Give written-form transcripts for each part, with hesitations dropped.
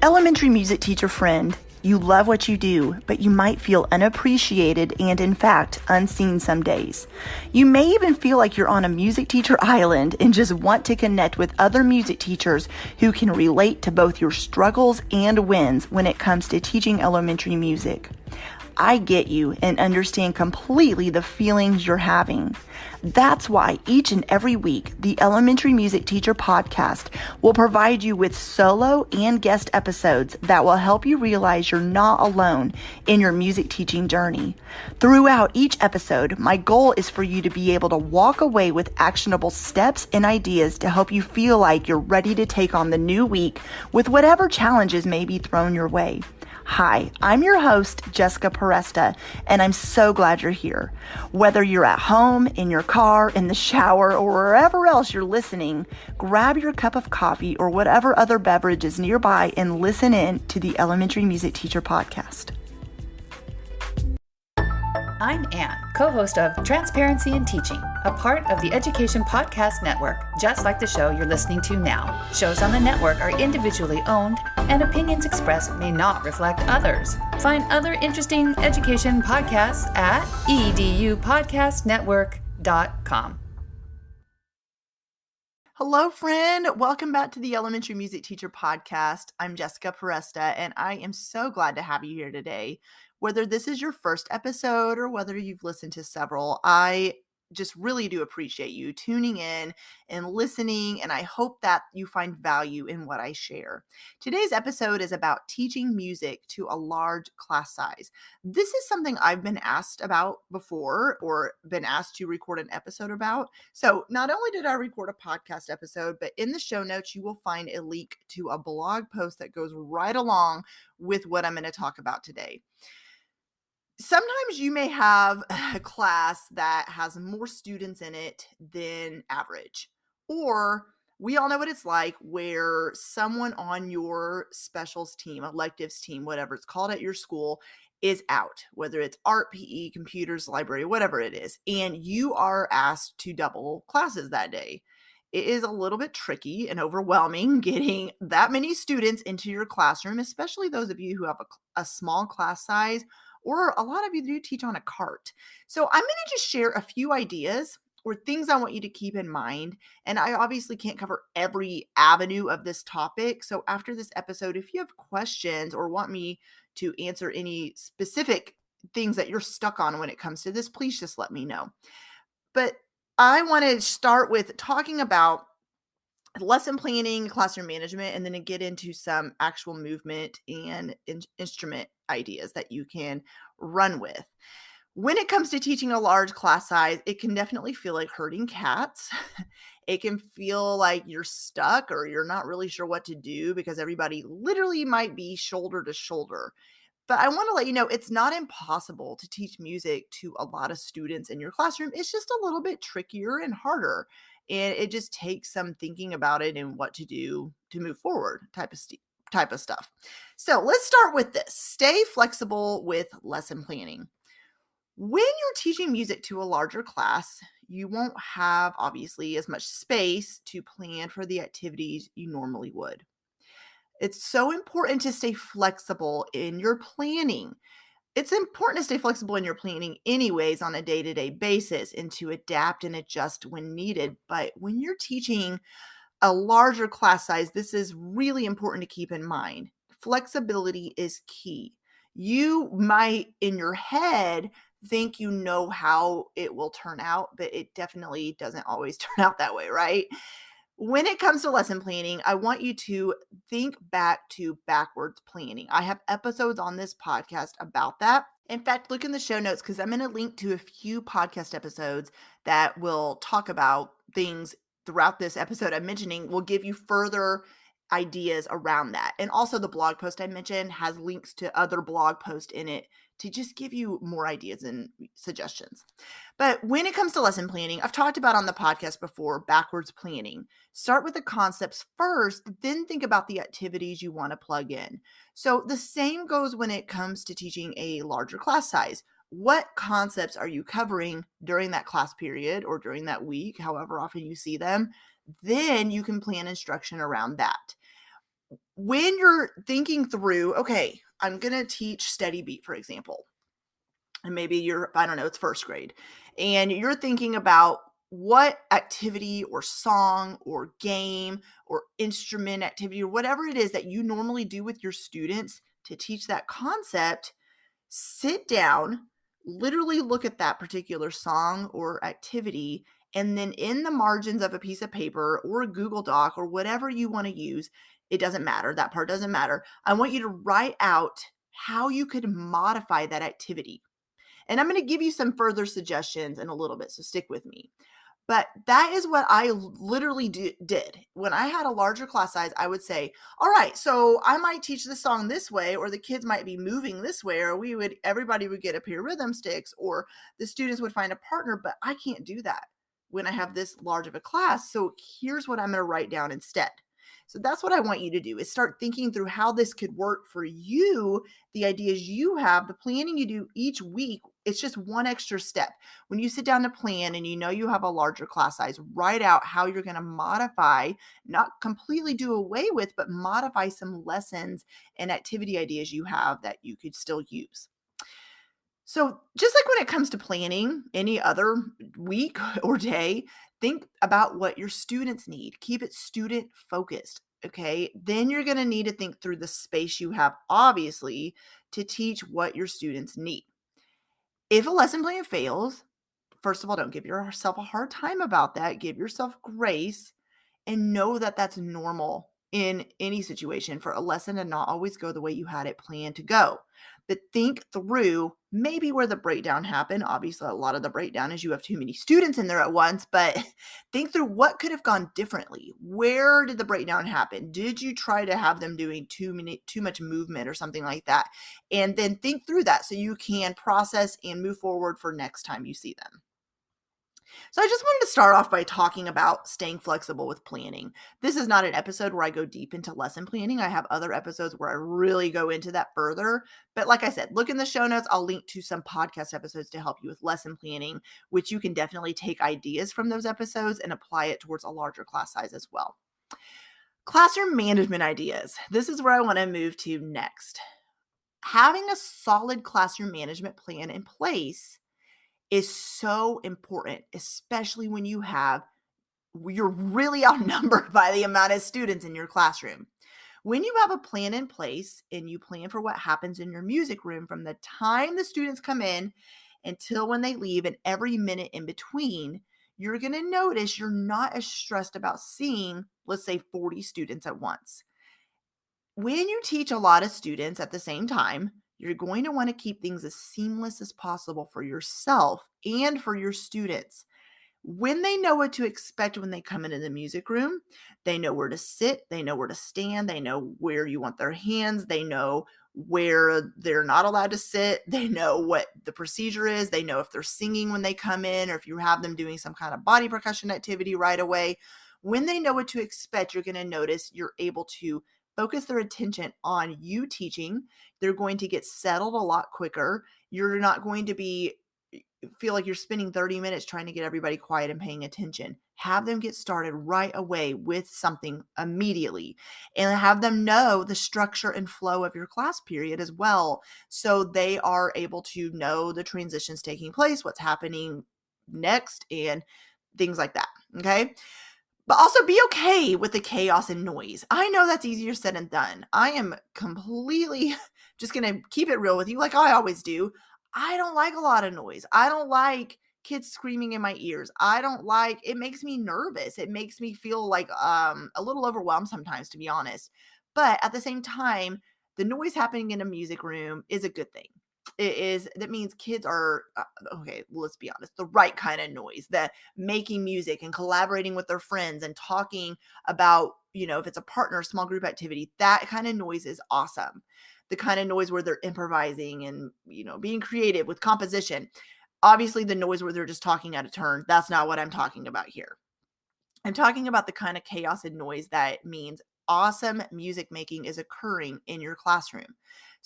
Elementary music teacher friend, you love what you do, but you might feel unappreciated and, in fact, unseen some days. You may even feel like you're on a music teacher island and just want to connect with other music teachers who can relate to both your struggles and wins when it comes to teaching elementary music. I get you and understand completely the feelings you're having. That's why each and every week, the Elementary Music Teacher Podcast will provide you with solo and guest episodes that will help you realize you're not alone in your music teaching journey. Throughout each episode, my goal is for you to be able to walk away with actionable steps and ideas to help you feel like you're ready to take on the new week with whatever challenges may be thrown your way. Hi, I'm your host, Jessica Peresta, and I'm so glad you're here. Whether you're at home, in your car, in the shower, or wherever else you're listening, grab your cup of coffee or whatever other beverage is nearby and listen in to the Elementary Music Teacher Podcast. I'm Anne, co-host of Transparency in Teaching, a part of the Education Podcast Network, just like the show you're listening to now. Shows on the network are individually owned, and opinions expressed may not reflect others. Find other interesting education podcasts at edupodcastnetwork.com. Hello, friend. Welcome back to the Elementary Music Teacher Podcast. I'm Jessica Peresta, and I am so glad to have you here today. Whether this is your first episode or whether you've listened to several, I just really do appreciate you tuning in and listening, and I hope that you find value in what I share. Today's episode is about teaching music to a large class size. This is something I've been asked about before or been asked to record an episode about. So not only did I record a podcast episode, but in the show notes, you will find a link to a blog post that goes right along with what I'm going to talk about today. Sometimes you may have a class that has more students in it than average, or we all know what it's like where someone on your specials team, electives team, whatever it's called at your school, is out, whether it's art, PE, computers, library, whatever it is, and you are asked to double classes that day. It is a little bit tricky and overwhelming getting that many students into your classroom, especially those of you who have a small class size, or a lot of you do teach on a cart. So I'm going to just share a few ideas or things I want you to keep in mind. And I obviously can't cover every avenue of this topic. So after this episode, if you have questions or want me to answer any specific things that you're stuck on when it comes to this, please just let me know. But I want to start with talking about lesson planning, classroom management, and then to get into some actual movement and instrument ideas that you can run with. When it comes to teaching a large class size, it can definitely feel like herding cats. It can feel like you're stuck or you're not really sure what to do because everybody literally might be shoulder to shoulder. But I want to let you know it's not impossible to teach music to a lot of students in your classroom. It's just a little bit trickier and harder. And it just takes some thinking about it and what to do to move forward type of stuff. So let's start with this. Stay flexible with lesson planning. When you're teaching music to a larger class, you won't have obviously as much space to plan for the activities you normally would. It's so important to stay flexible in your planning. It's important to stay flexible in your planning anyways on a day-to-day basis and to adapt and adjust when needed. But when you're teaching a larger class size, this is really important to keep in mind. Flexibility is key. You might, in your head, think you know how it will turn out, but it definitely doesn't always turn out that way, right? When it comes to lesson planning, I want you to think back to backwards planning. I have episodes on this podcast about that. In fact, look in the show notes because I'm going to link to a few podcast episodes that will talk about things throughout this episode I'm mentioning, will give you further ideas around that. And also the blog post I mentioned has links to other blog posts in it to just give you more ideas and suggestions. But when it comes to lesson planning, I've talked about on the podcast before, backwards planning. Start with the concepts first, then think about the activities you want to plug in. So the same goes when it comes to teaching a larger class size. What concepts are you covering during that class period or during that week, however often you see them? Then you can plan instruction around that. when you're thinking through, okay, I'm going to teach steady beat, for example, and maybe I don't know, it's first grade, and you're thinking about what activity or song or game or instrument activity or whatever it is that you normally do with your students to teach that concept, sit down, literally look at that particular song or activity, and then in the margins of a piece of paper or a Google Doc or whatever you want to use, it doesn't matter. That part doesn't matter. I want you to write out how you could modify that activity. And I'm going to give you some further suggestions in a little bit, so stick with me. But that is what I literally did. When I had a larger class size, I would say, all right, so I might teach the song this way, or the kids might be moving this way, or everybody would get a pair of rhythm sticks, or the students would find a partner, but I can't do that when I have this large of a class. So here's what I'm going to write down instead. So that's what I want you to do, is start thinking through how this could work for you, the ideas you have, the planning you do each week. It's just one extra step. When you sit down to plan and you know you have a larger class size, write out how you're going to modify, not completely do away with, but modify some lessons and activity ideas you have that you could still use. So, just like when it comes to planning any other week or day, think about what your students need. Keep it student focused. Okay. Then you're going to need to think through the space you have, obviously, to teach what your students need. If a lesson plan fails, first of all, don't give yourself a hard time about that. Give yourself grace and know that that's normal in any situation for a lesson to not always go the way you had it planned to go. But think through maybe where the breakdown happened. Obviously, a lot of the breakdown is you have too many students in there at once, but think through what could have gone differently. Where did the breakdown happen? Did you try to have them doing too much movement or something like that? And then think through that so you can process and move forward for next time you see them. So I just wanted to start off by talking about staying flexible with planning. This is not an episode where I go deep into lesson planning. I have other episodes where I really go into that further. But like I said, look in the show notes. I'll link to some podcast episodes to help you with lesson planning, which you can definitely take ideas from those episodes and apply it towards a larger class size as well. Classroom management ideas. This is where I want to move to next. Having a solid classroom management plan in place is so important, especially when you're really outnumbered by the amount of students in your classroom. When you have a plan in place and you plan for what happens in your music room from the time the students come in until when they leave and every minute in between, you're going to notice you're not as stressed about seeing, let's say, 40 students at once. When you teach a lot of students at the same time, you're going to want to keep things as seamless as possible for yourself and for your students. When they know what to expect when they come into the music room, they know where to sit, they know where to stand, they know where you want their hands, they know where they're not allowed to sit, they know what the procedure is, they know if they're singing when they come in or if you have them doing some kind of body percussion activity right away. When they know what to expect, you're going to notice you're able to focus their attention on you teaching. They're going to get settled a lot quicker. You're not going to feel like you're spending 30 minutes trying to get everybody quiet and paying attention. Have them get started right away with something immediately and have them know the structure and flow of your class period as well. So they are able to know the transitions taking place, what's happening next, and things like that. Okay. But also be okay with the chaos and noise. I know that's easier said than done. I am completely just going to keep it real with you like I always do. I don't like a lot of noise. I don't like kids screaming in my ears. It makes me nervous. It makes me feel like a little overwhelmed sometimes, to be honest. But at the same time, the noise happening in a music room is a good thing. That means kids are, okay, let's be honest, the right kind of noise, that making music and collaborating with their friends and talking about, if it's a partner, small group activity, that kind of noise is awesome. The kind of noise where they're improvising and, being creative with composition. Obviously, the noise where they're just talking out of turn, that's not what I'm talking about here. I'm talking about the kind of chaos and noise that means awesome music making is occurring in your classroom.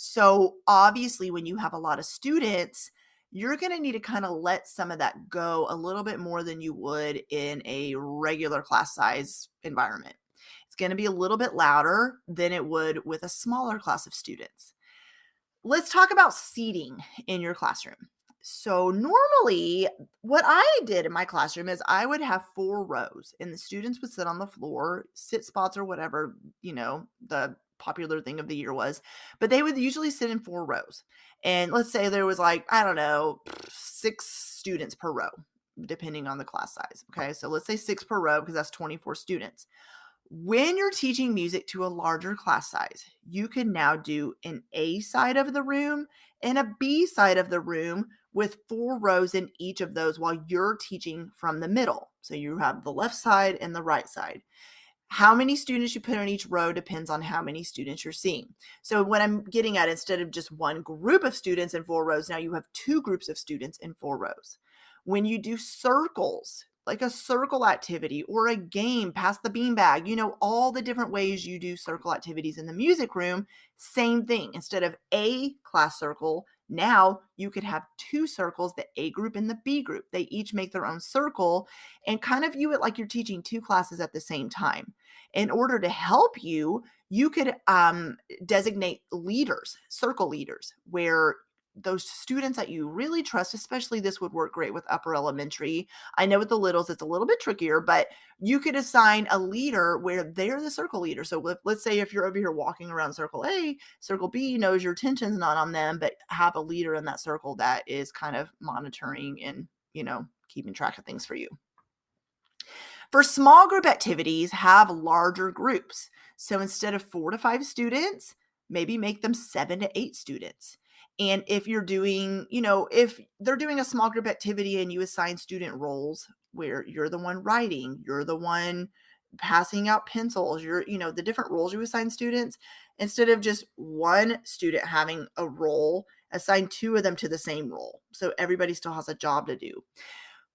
So obviously, when you have a lot of students, you're going to need to kind of let some of that go a little bit more than you would in a regular class size environment. It's going to be a little bit louder than it would with a smaller class of students. Let's talk about seating in your classroom. So normally what I did in my classroom is I would have 4 rows and the students would sit on the floor, sit spots or whatever, the popular thing of the year was, but they would usually sit in 4 rows. And let's say there was like, I don't know, 6 students per row, depending on the class size. Okay. So let's say 6 per row because that's 24 students. When you're teaching music to a larger class size, you can now do an A side of the room and a B side of the room with 4 rows in each of those while you're teaching from the middle. So you have the left side and the right side. How many students you put on each row depends on how many students you're seeing. So what I'm getting at, instead of just one group of students in 4 rows, now you have 2 groups of students in 4 rows. When you do circles, like a circle activity or a game, pass the beanbag, all the different ways you do circle activities in the music room, same thing. Instead of a class circle, now you could have 2 circles, the A group and the B group. They each make their own circle and kind of view it like you're teaching 2 classes at the same time. In order to help you, you could designate leaders, circle leaders, where those students that you really trust, especially this would work great with upper elementary. I know with the littles, it's a little bit trickier, but you could assign a leader where they're the circle leader. So let's say if you're over here walking around circle A, circle B knows your attention's not on them, but have a leader in that circle that is kind of monitoring and, keeping track of things for you. For small group activities, have larger groups. So instead of 4 to 5 students, maybe make them 7 to 8 students. And if you're doing, if they're doing a small group activity and you assign student roles where you're the one writing, you're the one passing out pencils, the different roles you assign students, instead of just one student having a role, assign 2 of them to the same role. So everybody still has a job to do.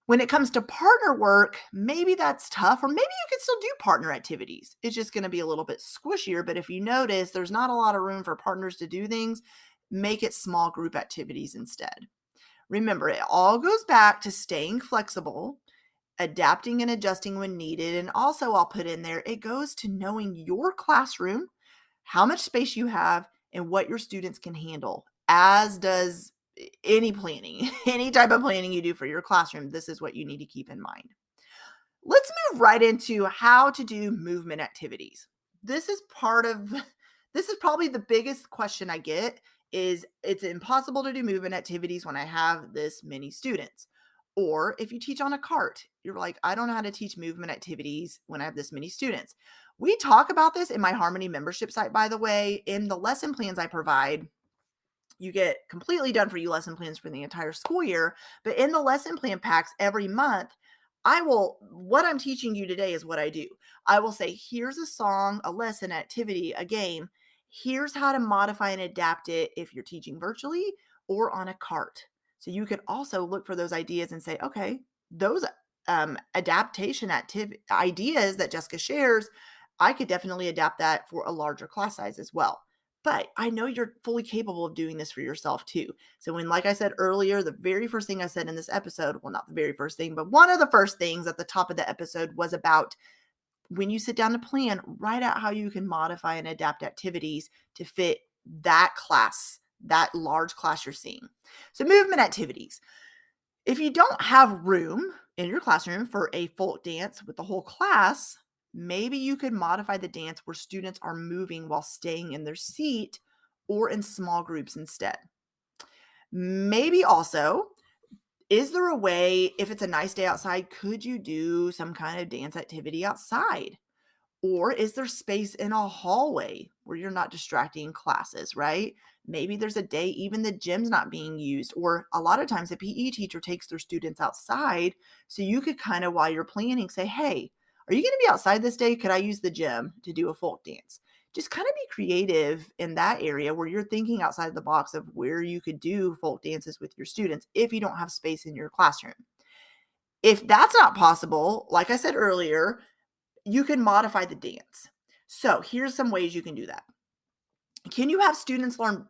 When it comes to partner work, maybe that's tough, or maybe you can still do partner activities. It's just going to be a little bit squishier. But if you notice there's not a lot of room for partners to do things, make it small group activities instead. Remember, it all goes back to staying flexible, adapting and adjusting when needed. And also, I'll put in there, it goes to knowing your classroom, how much space you have, and what your students can handle, as does any planning, any type of planning you do for your classroom. This is what you need to keep in mind. Let's move right into how to do movement activities. This is probably the biggest question I get is it's impossible to do movement activities when I have this many students. Or if you teach on a cart, you're like, I don't know how to teach movement activities when I have this many students. We talk about this in my Harmony membership site, by the way. In the lesson plans I provide, you get completely done for you lesson plans for the entire school year. But in the lesson plan packs every month, what I'm teaching you today is what I do. I will say, here's a song, a lesson, activity, a game. Here's how to modify and adapt it if you're teaching virtually or on a cart. So you can also look for those ideas and say, okay, those adaptation ideas that Jessica shares, I could definitely adapt that for a larger class size as well. But I know you're fully capable of doing this for yourself too. So like I said earlier, the very first thing I said in this episode, well, not the very first thing, but one of the first things at the top of the episode was about when you sit down to plan, write out how you can modify and adapt activities to fit that class, that large class you're seeing. So movement activities. If you don't have room in your classroom for a folk dance with the whole class, maybe you could modify the dance where students are moving while staying in their seat or in small groups instead. Maybe also, is there a way, if it's a nice day outside, could you do some kind of dance activity outside? Or is there space in a hallway where you're not distracting classes, right? Maybe there's a day even the gym's not being used, or a lot of times a PE teacher takes their students outside. So you could kind of, while you're planning, say, hey, are you going to be outside this day? Could I use the gym to do a folk dance? Just kind of be creative in that area where you're thinking outside the box of where you could do folk dances with your students if you don't have space in your classroom. If that's not possible, like I said earlier, you can modify the dance. So here's some ways you can do that. Can you have students learn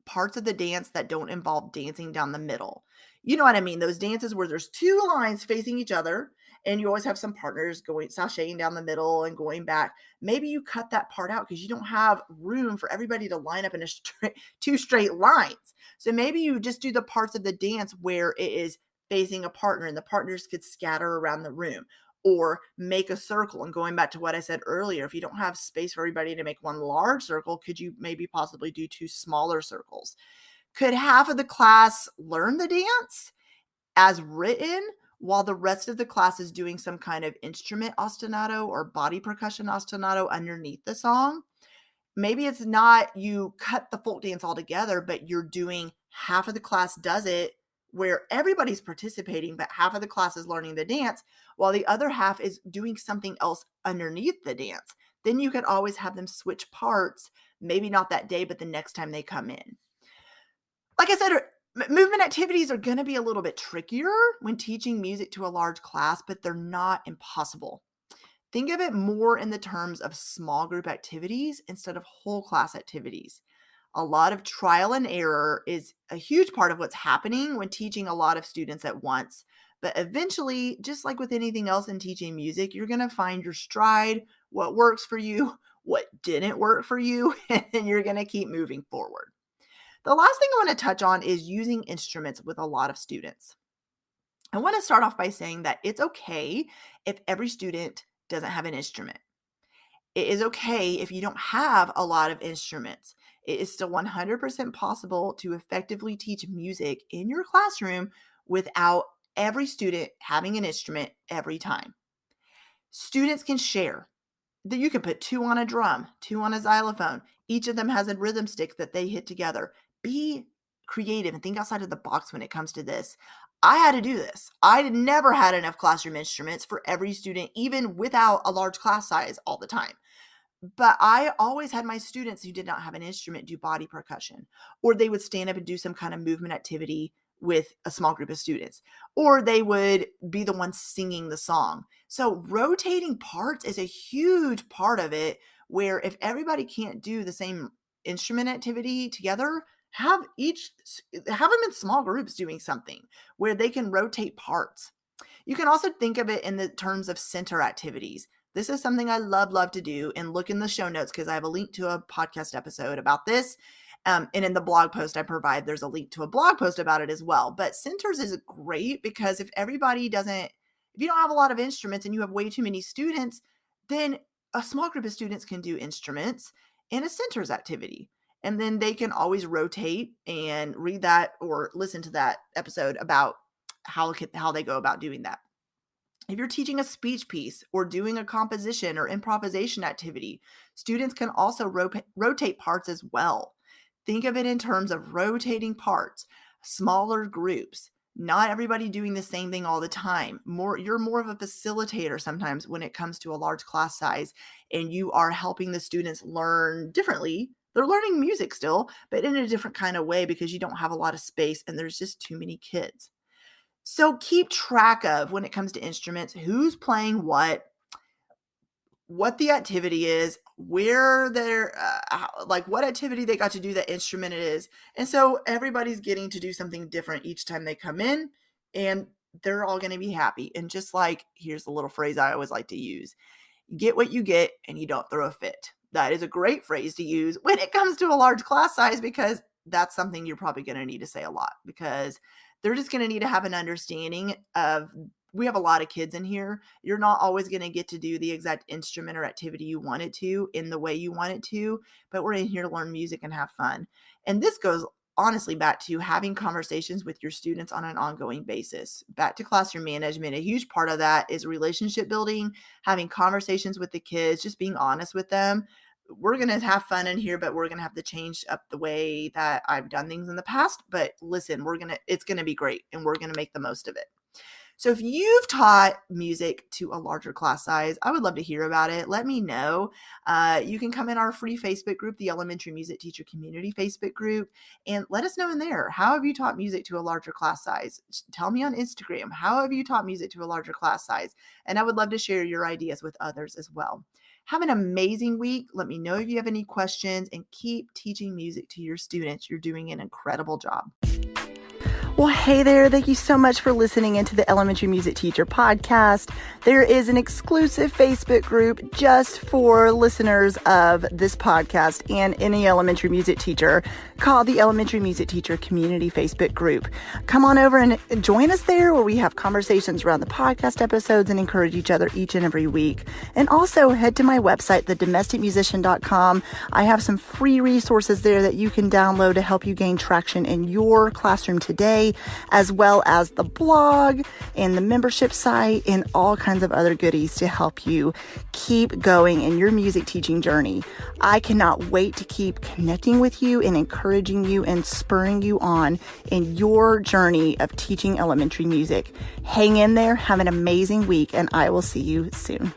parts of the dance that don't involve dancing down the middle? You know what I mean? Those dances where there's 2 lines facing each other and you always have some partners going sashaying down the middle and going back. Maybe you cut that part out because you don't have room for everybody to line up in two straight lines. So maybe you just do the parts of the dance where it is facing a partner and the partners could scatter around the room, or make a circle. And going back to what I said earlier, if you don't have space for everybody to make one large circle, could you maybe possibly do two smaller circles? Could half of the class learn the dance as written while the rest of the class is doing some kind of instrument ostinato or body percussion ostinato underneath the song? Maybe it's not you cut the folk dance altogether, but you're doing half of the class does it where everybody's participating, but half of the class is learning the dance while the other half is doing something else underneath the dance. Then you could always have them switch parts, maybe not that day, but the next time they come in. Like I said, movement activities are going to be a little bit trickier when teaching music to a large class, but they're not impossible. Think of it more in the terms of small group activities instead of whole class activities. A lot of trial and error is a huge part of what's happening when teaching a lot of students at once. But eventually, just like with anything else in teaching music, you're going to find your stride, what works for you, what didn't work for you, and then you're going to keep moving forward. The last thing I want to touch on is using instruments with a lot of students. I want to start off by saying that it's okay if every student doesn't have an instrument. It is okay if you don't have a lot of instruments. It is still 100% possible to effectively teach music in your classroom without every student having an instrument every time. Students can share. That you can put 2 on a drum, 2 on a xylophone. Each of them has a rhythm stick that they hit together. Be creative and think outside of the box when it comes to this. I had to do this. I never had enough classroom instruments for every student, even without a large class size all the time. But I always had my students who did not have an instrument do body percussion, or they would stand up and do some kind of movement activity with a small group of students, or they would be the ones singing the song. So rotating parts is a huge part of it, where if everybody can't do the same instrument activity together, have them in small groups doing something where they can rotate parts. You can also think of it in the terms of center activities. This is something I love to do, and look in the show notes because I have a link to a podcast episode about this. And in the blog post I provide, there's a link to a blog post about it as well. But centers is great because if you don't have a lot of instruments and you have way too many students, then a small group of students can do instruments in a centers activity. And then they can always rotate and read that or listen to that episode about how they go about doing that. If you're teaching a speech piece or doing a composition or improvisation activity, students can also rotate parts as well. Think of it in terms of rotating parts, smaller groups, not everybody doing the same thing all the time. You're more of a facilitator sometimes when it comes to a large class size, and you are helping the students learn differently. They're learning music still, but in a different kind of way because you don't have a lot of space and there's just too many kids. So keep track of, when it comes to instruments, who's playing what the activity is, where they're, what activity they got to do, that instrument it is. And so everybody's getting to do something different each time they come in, and they're all going to be happy. And just like, here's a little phrase I always like to use: you get what you get and you don't throw a fit. That is a great phrase to use when it comes to a large class size, because that's something you're probably going to need to say a lot, because they're just going to need to have an understanding of, we have a lot of kids in here. You're not always going to get to do the exact instrument or activity you want it to in the way you want it to, but we're in here to learn music and have fun. And this goes honestly back to having conversations with your students on an ongoing basis. Back to classroom management, a huge part of that is relationship building, having conversations with the kids, just being honest with them. We're going to have fun in here, but we're going to have to change up the way that I've done things in the past. But listen, it's going to be great, and we're going to make the most of it. So if you've taught music to a larger class size, I would love to hear about it. Let me know. You can come in our free Facebook group, the Elementary Music Teacher Community Facebook group, and let us know in there. How have you taught music to a larger class size? Tell me on Instagram, how have you taught music to a larger class size? And I would love to share your ideas with others as well. Have an amazing week. Let me know if you have any questions, and keep teaching music to your students. You're doing an incredible job. Well, hey there. Thank you so much for listening into the Elementary Music Teacher Podcast. There is an exclusive Facebook group just for listeners of this podcast and any elementary music teacher called the Elementary Music Teacher Community Facebook group. Come on over and join us there, where we have conversations around the podcast episodes and encourage each other each and every week. And also head to my website, thedomesticmusician.com. I have some free resources there that you can download to help you gain traction in your classroom today, as well as the blog and the membership site and all kinds of other goodies to help you keep going in your music teaching journey. I cannot wait to keep connecting with you and encouraging you and spurring you on in your journey of teaching elementary music. Hang in there, have an amazing week, and I will see you soon.